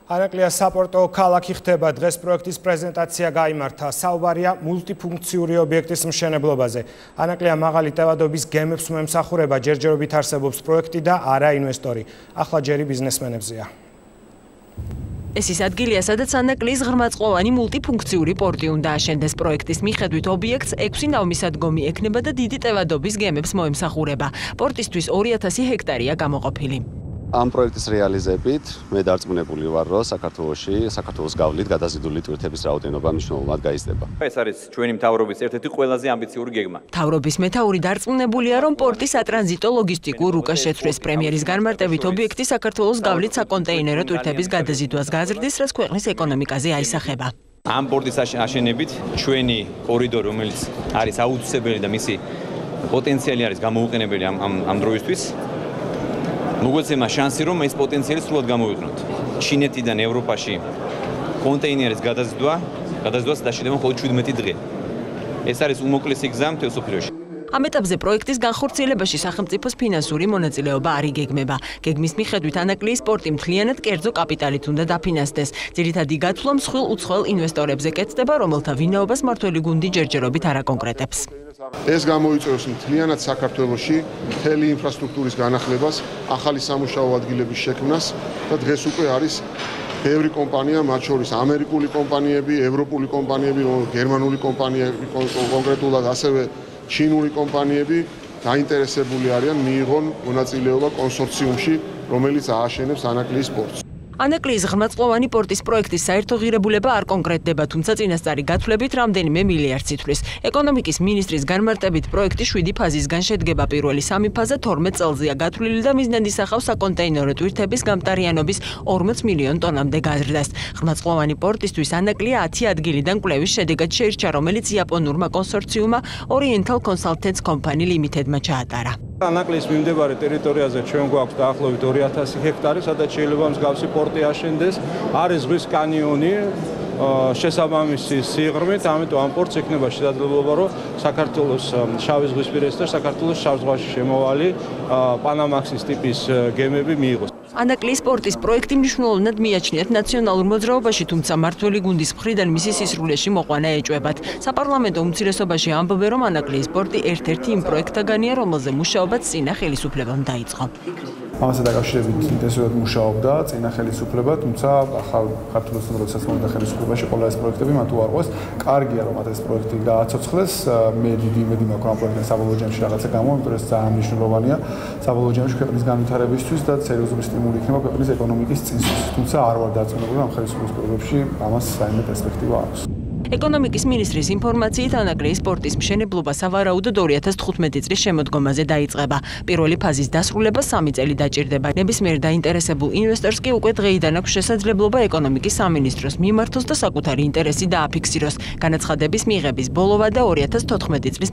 ანაკლიას საპორტო ქალაქი ხდება. დღეს პროექტის პრეზენტაცია გაიმართა. საუბარია მულტიფუნქციური ობიექტის მშენებლობაზე. ანაკლია მაღალი ტევადობის გემებს მოემსახურება, ჯერჯერობით არსებობს პროექტი და არა ინვესტორი. ახლა ჯერი ბიზნესმენებზეა. ეს ის ადგილია, სადაც ანაკლიის ღრმაწყლოვანი მულტიფუნქციური პორტი უნდა აშენდეს. პროექტის მიხედვით ობიექტს 6 ნავმისადგომი ექნება და დიდი ტევადობის გემებს მოემსახურება. პორტისთვის 2000 ჰექტარია გამოყოფილი. ამ პროექტის რეალიზებით მე დარწმუნებული ვარ, რომ საქართველოს გავლით გადაზიდული ტვირთების რაოდენობა მნიშვნელოვნად გაიზრდება. ეს არის ჩვენი მთავრობის ერთ-ერთი ყველაზე ამბიციური გეგმა. მთავრობის მეთაური დარწმუნებულია, რომ პორტი სატრანზიტო ლოგისტიკურ რუკას შეცვლის. პრემიერის განმარტებით ობიექტი საქართველოს გავლით საკონტეინერო ტვირთების გადაზიდვას გაზრდის, რაც ქვეყნის ეკონომიკაზე აისახება. ამ პორტის აშენებით ჩვენი კორიდორი, რომელიც არის აუცილებელი და მისი პოტენციალი არის გამოუყენებელი ამ დროისთვის. მოგვეცემა შანსი, რომ ეს პოტენციალი სრულად გამოვიყენოთ. ჩინეთიდან ევროპაში კონტეინერის გადაზიდვას დაშვება მხოლოდ 17 დღე. ეს არის უმოკლესი გზა მთელ სოფლიოში. ამ ეტაპზე პროექტის განხორციელებაში სახელმწიფოს ფინანსური მონაწილეობა არ იგეგმება. გეგმის მიხედვით ანაკლიის პორტი მთლიანად კერძო კაპიტალით უნდა დაფინანსდეს. ძირითადი გათვლა მსხვილ უცხოელ ინვესტორებზე კეთდება, რომელთა ვინაობას მმართველი გუნდი ჯერჯერობით არ აკონკრეტებს. ეს გამოიწვევს მთლიანად საქართველოში მთელი ინფრასტრუქტურის განახლებას, ახალი სამუშაო ადგილების შექმნას და დღეს უკვე არის ბევრი კომპანია, მათ შორის ამერიკული კომპანიები, ევროპული კომპანიები, გერმანული კომპანიები, კონკრეტულად ასევე ჩინური კომპანიები დაინტერესებული არიან მიიღონ მონაწილეობა კონსორციუმში, რომელიც ააშენებს ანაკლიის პორტს. ანაკლიის ღრმაწყლოვანი პორტის პროექტის საერთო ღირებულება არ კონკრეტდება, თუმცა წინასწარი გათვლებით რამდენიმე მილიარდს ითვლის. ეკონომიკის მინისტრის განმარტებით პროექტი 7 ფაზისგან შედგება. პირველი 3 ფაზა 12 წელზეა გათვლილი და მიზნად ისახავს საკონტეინერო ტვირთების გამტარიანობის 40 მილიონ ტონამდე გაზრდას. ღრმაწყლოვანი პორტისთვის ანაკლია 10 ადგილიდან კვლევის შედეგად შეირჩა, რომელიც იაპონურმა კონსორციუმმა Oriental Consultants Company Limited-მა ჩაატარა. ანაკლიის მიმდებარე ტერიტორიაზე ჩვენ გვაქვს დაახლოებით 2000 ჰექტარი, სადაც შეიძლება მსგავსი პორტი აშენდეს. არის ზღვის კანიონი შესაბამისი სიღრმით, ამიტომ ამ პორტს ექნება შესაძლებლობა, რომ საქართველოს შავი ზღვისპირეთში და საქართველოს შავ ზღვაში შემოვალი პანამაქსის ტიპის გემები მიიღოს. ანაკლიის პორტის პროექტი მნიშვნელოვნად მიაჩნიათ ნაციონალურ მოძრაობაში, თუმცა მმართველი გუნდის მხრიდან მისი სისრულეში მოყვანა ეჭვებათ. საპარლამენტო უმცირესობაში ამბობენ, რომ ანაკლიის პორტი ერთ-ერთი იმ პროექტთაგანია, რომელზე მუშაობაც წინა ხელისუფლებამ დაიწყო. ამასთან დაკავშირებით ინტენსიურად მუშაობდა წინა ხელისუფლება, თუმცა ახალ ქართულოსთან როდესაც მოვიდა ხელისუფლებაში, ყველა ეს პროექტები მათ უარყვეს. კარგია, რომ მათ ეს პროექტი გააცოცხლეს. მე დიდი იმედი მაქვს ამ პროექტთან საბოლოო ჯამში რაღაცა გამო, იმიტომ რომ ეს ძალიან მნიშვნელოვანია საბოლოო ჯამში ქვეყნის განვითარებისთვის და სერიოზული სტიმული იქნება ქვეყნის ეკონომიკის წინსვლის. თუმცა არ ვარ დარწმუნებული, რომ ხელისუფლების პროგრამებში ამას საერთო პერსპექტივა აქვს. ეკონომიკის მინისტრის ინფორმაციით ანაკლიის პორტის მშენებლობა სავარაუდოდ 2015 წლის შემოდგომაზე დაიწყება. პირველი ფაზის დასრულება 3 წელი დაჭირდება. ნებისმიერ დაინტერესებულ ინვესტორს კი უკვე დღეიდან აქვს შესაძლებლობა ეკონომიკის სამინისტროს მიმართოს და საკუთარი ინტერესი დააფიქსიროს. განაცხადების მიღების ბოლოვა და 2014 წლის